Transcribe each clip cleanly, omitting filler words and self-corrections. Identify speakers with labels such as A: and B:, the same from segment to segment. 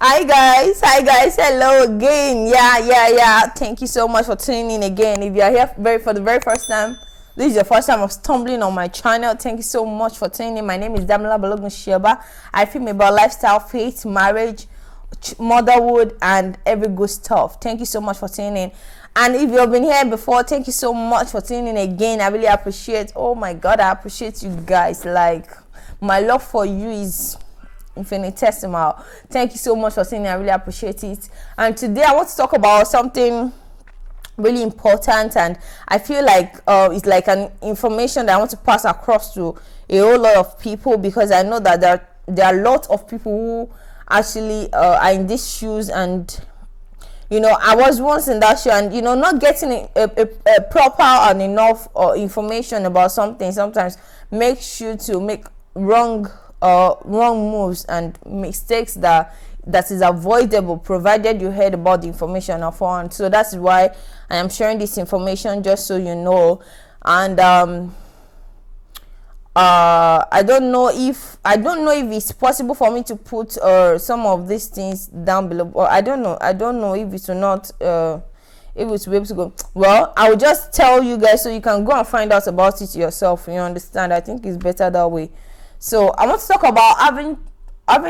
A: Hi guys, hello again. Yeah. Thank you so much for tuning in again. If you are here for the very first time, this is your first time of stumbling on my channel. Thank you so much for tuning in. My name is Damila Balogun Sheba. I film about lifestyle, faith, marriage, motherhood, and every good stuff. Thank you so much for tuning in. And if you've been here before, thank you so much for tuning in again. I really appreciate. Oh my God, I appreciate you guys. Like, my love for you is infinitesimal. Thank you so much for saying. I really appreciate it. And today I want to talk about something really important, and I feel like it's like an information that I want to pass across to a whole lot of people, because I know that there are a lot of people who actually are in these shoes, and I was once in that shoe, and not getting a proper and enough information about something sometimes makes you to make wrong moves and mistakes that is avoidable, provided you heard about the information beforehand. So that's why I am sharing this information, just so you know. And I don't know if it's possible for me to put some of these things down below, or I don't know if it will not if it will be able to go. Well, I will just tell you guys so you can go and find out about it yourself. You understand? I think it's better that way. So I want to talk about having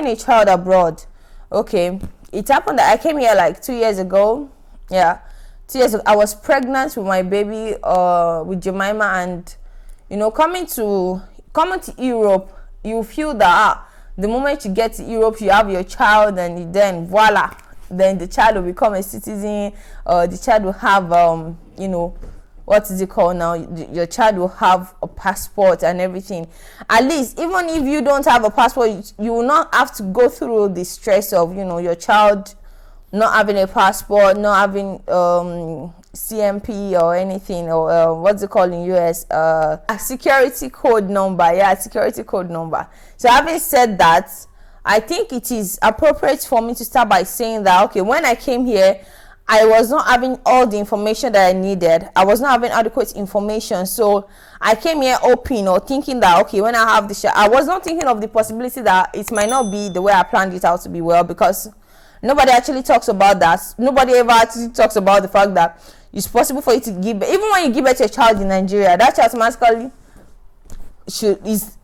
A: a child abroad. Okay, it happened that I came here like 2 years ago. Yeah, 2 years ago. I was pregnant with my baby, with Jemima, and coming to Europe, you feel that the moment you get to Europe, you have your child, and then voila, then the child will become a citizen. The child will have what is it called now? Your child will have a passport and everything. At least, even if you don't have a passport, you will not have to go through the stress of your child not having a passport, not having CMP or anything, or what's it called in US, a security code number. Yeah, security code number. So having said that, I think it is appropriate for me to start by saying that, okay, when I came here, I was not having all the information that I needed. I was not having adequate information. So I came here open, or thinking that, okay, when I have the shot, I was not thinking of the possibility that it might not be the way I planned it out to be, well, because nobody actually talks about that. Nobody ever actually talks about the fact that it's possible for you to give, even when you give birth to a child in Nigeria, that child automatically is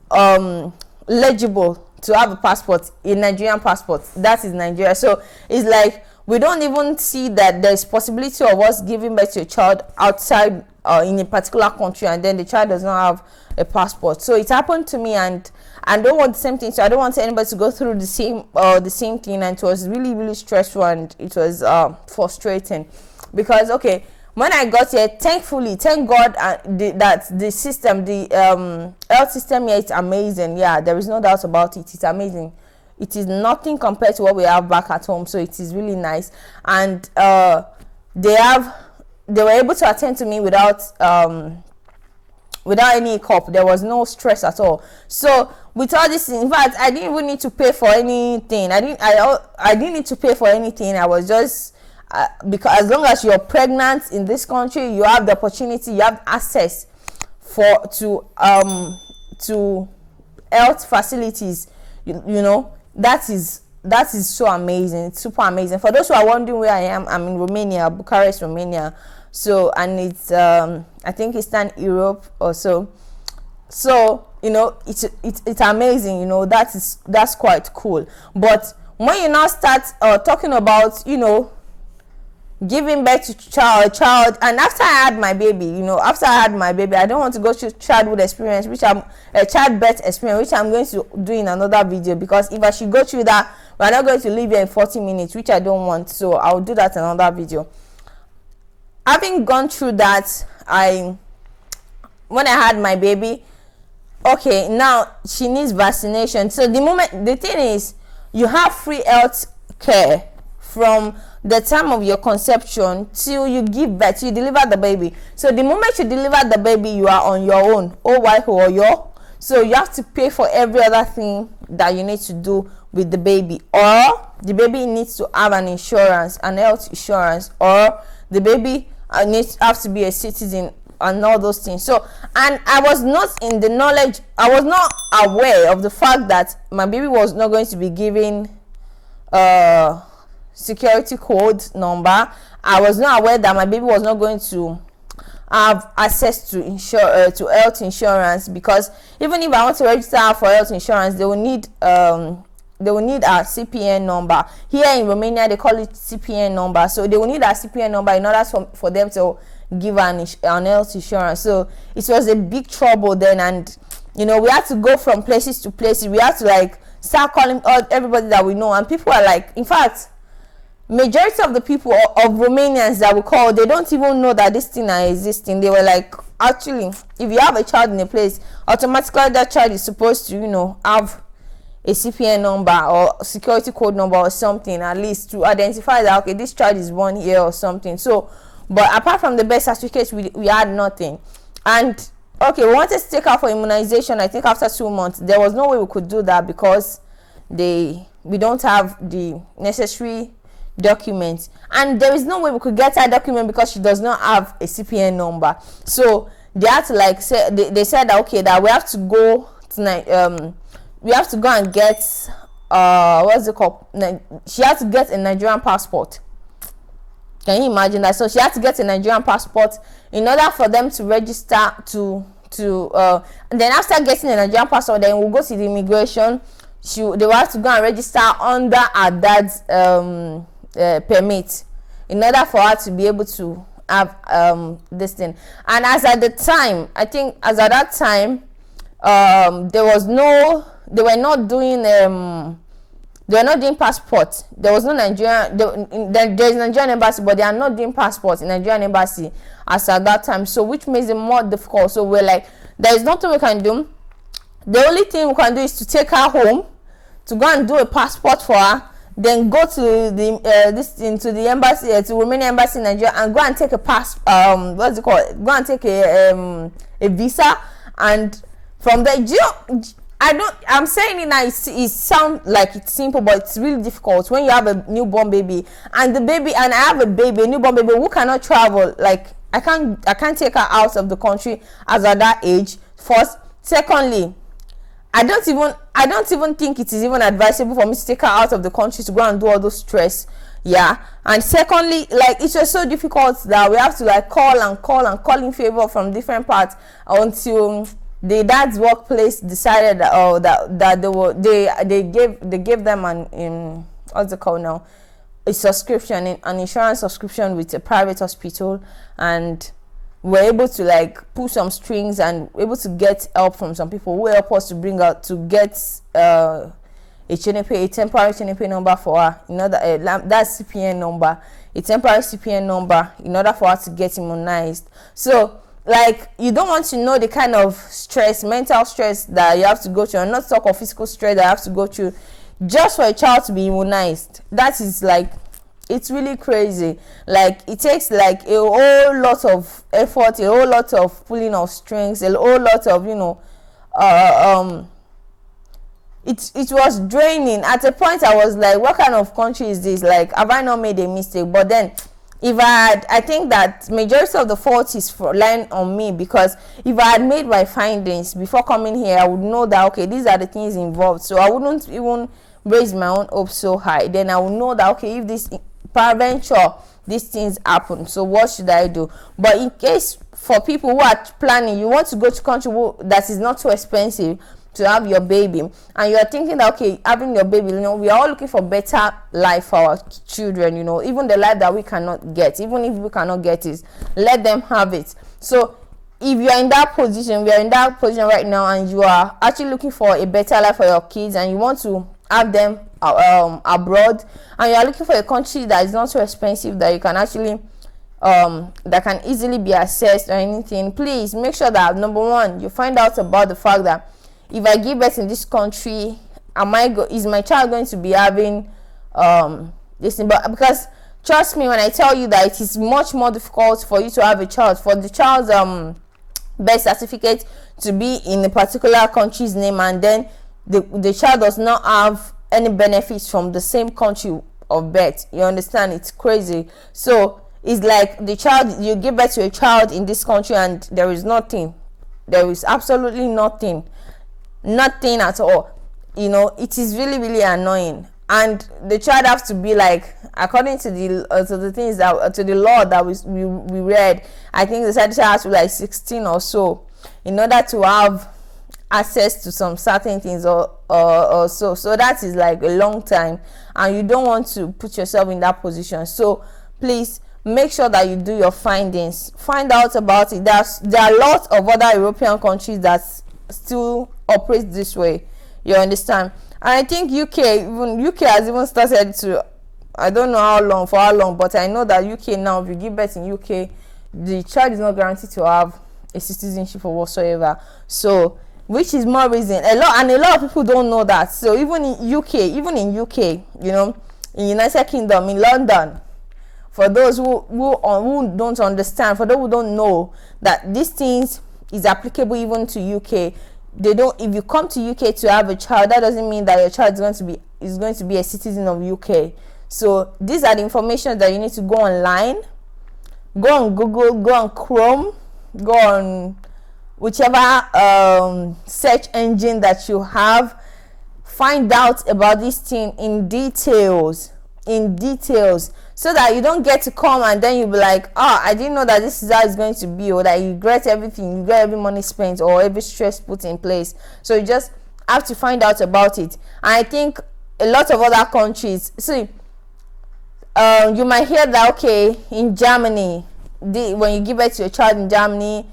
A: legible to have a passport, a Nigerian passport. That is Nigeria. So it's like, we don't even see that there's possibility of us giving birth to a child outside in a particular country, and then the child does not have a passport. So it happened to me, and I don't want the same thing. So I don't want anybody to go through the same thing. And it was really, really stressful, and it was frustrating, because okay, when I got here, thank God that the system, the health system here, it's amazing. Yeah, there is no doubt about it. It's amazing. It is nothing compared to what we have back at home. So it is really nice. And they were able to attend to me without any hiccup. There was no stress at all. So with all this, in fact, I didn't even need to pay for anything. I didn't need to pay for anything. I was just because as long as you're pregnant in this country, you have the opportunity, you have access to health facilities. That is so amazing. It's super amazing. For those who are wondering where I am, I'm in Romania, Bucharest, Romania. So, and it's I think Eastern Europe or so. So it's amazing. That's quite cool. But when you now start talking about giving birth to child, and after I had my baby, I don't want to go through childhood experience, which I'm a childbirth experience, which I'm going to do in another video, because if I should go through that, we're not going to leave here in 40 minutes, which I don't want. So I'll do that in another video. Having gone through that, when I had my baby, okay, now she needs vaccination. So the thing is, you have free health care from the time of your conception till you give birth, you deliver the baby. So the moment you deliver the baby, you are on your own. So you have to pay for every other thing that you need to do with the baby, or the baby needs to have an insurance, an health insurance, or the baby has to be a citizen, and all those things. So, and I was not in the knowledge, I was not aware of the fact that my baby was not going to be given security code number. I was not aware that my baby was not going to have access to to health insurance, because even if I want to register her for health insurance, they will need our CPN number. Here in Romania they call it CPN number, so they will need our CPN number in order for them to give an health insurance. So it was a big trouble then, and we had to go from places to places. We had to like start calling everybody that we know, and people are like, in fact, majority of the people of Romanians that we call, they don't even know that this thing are existing. They were like, actually, if you have a child in a place, automatically that child is supposed to have a CPN number or security code number or something, at least to identify that, okay, this child is born here or something. So but apart from the birth certificate, we had nothing. And okay, we wanted to take her for immunization. I think after 2 months, there was no way we could do that because we don't have the necessary documents, and there is no way we could get her document because she does not have a CPN number. So they had to like say, they said that okay, that we have to go and get what's it called, she had to get a Nigerian passport. Can you imagine that? So she had to get a Nigerian passport in order for them to register and then after getting a Nigerian passport, then we'll go to the immigration. They will have to go and register under her dad's permit in order for her to be able to have this thing. And as at that time, they were not doing passport. There was no Nigerian. There is Nigerian embassy, but they are not doing passports in Nigerian embassy as at that time. So which makes it more difficult. So we're like, there is nothing we can do. The only thing we can do is to take her home, to go and do a passport for her, then go to the embassy, to Romanian embassy in Nigeria, and go and take a what's it called? Go and take a visa, and from there, I'm saying it now, it sounds like it's simple, but it's really difficult when you have a newborn baby, and I have a newborn baby who cannot travel. Like I can't take her out of the country as at that age. First, secondly, I don't even think it is even advisable for me to take her out of the country to go and do all those stress. Yeah. And secondly, like it's just so difficult that we have to like call in favor from different parts until the dad's workplace decided that they gave them an what's it called now, a subscription, an insurance subscription with a private hospital, and we're able to like pull some strings and able to get help from some people who help us to get a temporary CNP number for her, that CPN number, a temporary CPN number, in order for her to get immunized. So like you don't want to know the kind of mental stress that you have to go through, and not talk of physical stress that you have to go through just for a child to be immunized. That is like, it's really crazy. Like it takes like a whole lot of effort, a whole lot of pulling of strings, a whole lot of it was draining. At a point I was like, what kind of country is this? Like, have I not made a mistake? But then I think that majority of the fault is lying on me, because if I had made my findings before coming here, I would know that okay, these are the things involved, so I wouldn't even raise my own hopes so high. Then I would know that okay, if this peradventure these things happen, so what should I do? But in case for people who are planning, you want to go to country that is not too expensive to have your baby, and you are thinking that okay, having your baby, we are all looking for better life for our children, even the life that we cannot get, even if we cannot get it, let them have it. So if you are in that position, we are in that position right now, and you are actually looking for a better life for your kids, and you want to have them abroad, and you are looking for a country that is not so expensive, that you can actually that can easily be accessed or anything, please make sure that number one, you find out about the fact that if I give birth in this country, is my child going to be having this thing? But because trust me when I tell you that it is much more difficult for you to have a child, for the child's birth certificate to be in a particular country's name, and then the child does not have any benefits from the same country of birth. You understand? It's crazy. So it's like you give birth to a child in this country, and there is nothing. There is absolutely nothing at all. It is really, really annoying. and the child has to be like, according to the things that to the law that we read, I think the child has to be like 16 or so in order to have access to some certain things or so that is like a long time, and you don't want to put yourself in that position. So please make sure that you do your findings, find out about it. There are lots of other European countries that still operate this way, you understand. And I think UK has even started to, I don't know for how long, but I know that UK now, if you give birth in UK, the child is not guaranteed to have a citizenship or whatsoever. So which is more reason, a lot of people don't know that. So even in UK, you know, in United Kingdom, in London, for those who don't understand, for those who don't know that these things is applicable even to UK, they don't, if you come to UK to have a child, that doesn't mean that your child is going to be a citizen of UK. So these are the information that you need to go online, go on Google, go on Chrome, go on whichever search engine that you have, find out about this thing in details, so that you don't get to come and then you'll be like, oh, I didn't know that this is how it's going to be, or that you regret everything, you regret every money spent or every stress put in place. So you just have to find out about it. And I think a lot of other countries, see, you might hear that, okay, in Germany, when you give birth to a child in Germany,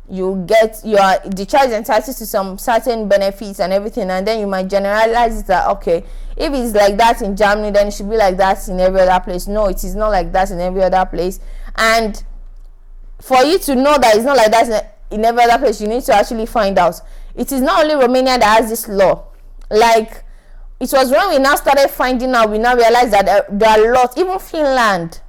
A: the child is entitled to some certain benefits and everything, and then you might generalize it that, okay, if it's like that in Germany, then it should be like that in every other place. No, it is not like that in every other place. And for you to know that it's not like that in every other place, you need to actually find out. It is not only Romania that has this law. Like, it was when we now started finding out, we now realized that there are lots, even Finland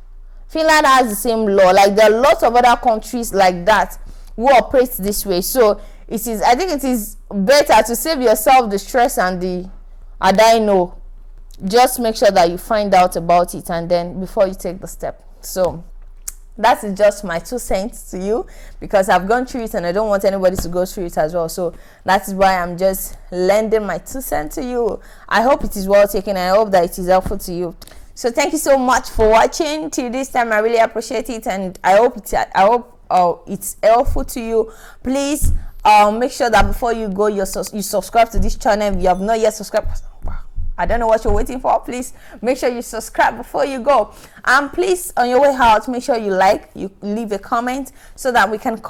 A: has the same law. Like, there are lots of other countries like that who operates this way. So I think it is better to save yourself the stress and the just make sure that you find out about it, and then before you take the step. So that is just my 2 cents to you, because I've gone through it and I don't want anybody to go through it as well. So that is why I'm just lending my 2 cents to you. I hope it is well taken. I hope that it is helpful to you. So thank you so much for watching till this time. I really appreciate it, and I hope it's helpful to you. Please make sure that before you go, you subscribe to this channel if you have not yet subscribed. I don't know what you're waiting for. Please make sure you subscribe before you go, and please, on your way out, make sure you leave a comment, so that we can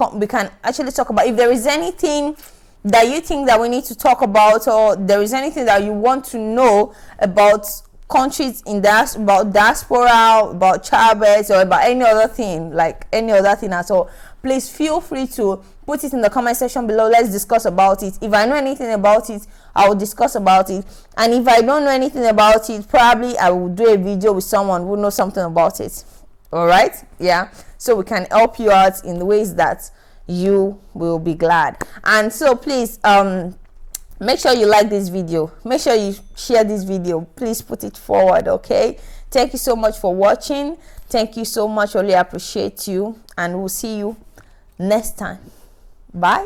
A: actually talk about, if there is anything that you think that we need to talk about, or there is anything that you want to know about countries in about diaspora, about childbirth, or about any other thing, like any other thing at all, please feel free to put it in the comment section below. Let's discuss about it. If I know anything about it, I will discuss about it, and if I don't know anything about it, probably I will do a video with someone who knows something about it. All right, yeah, so we can help you out in the ways that you will be glad. And so please make sure you like this video, make sure you share this video, please put it forward. Okay, thank you so much for watching. Thank you so much. Really appreciate you, and we'll see you next time. Bye.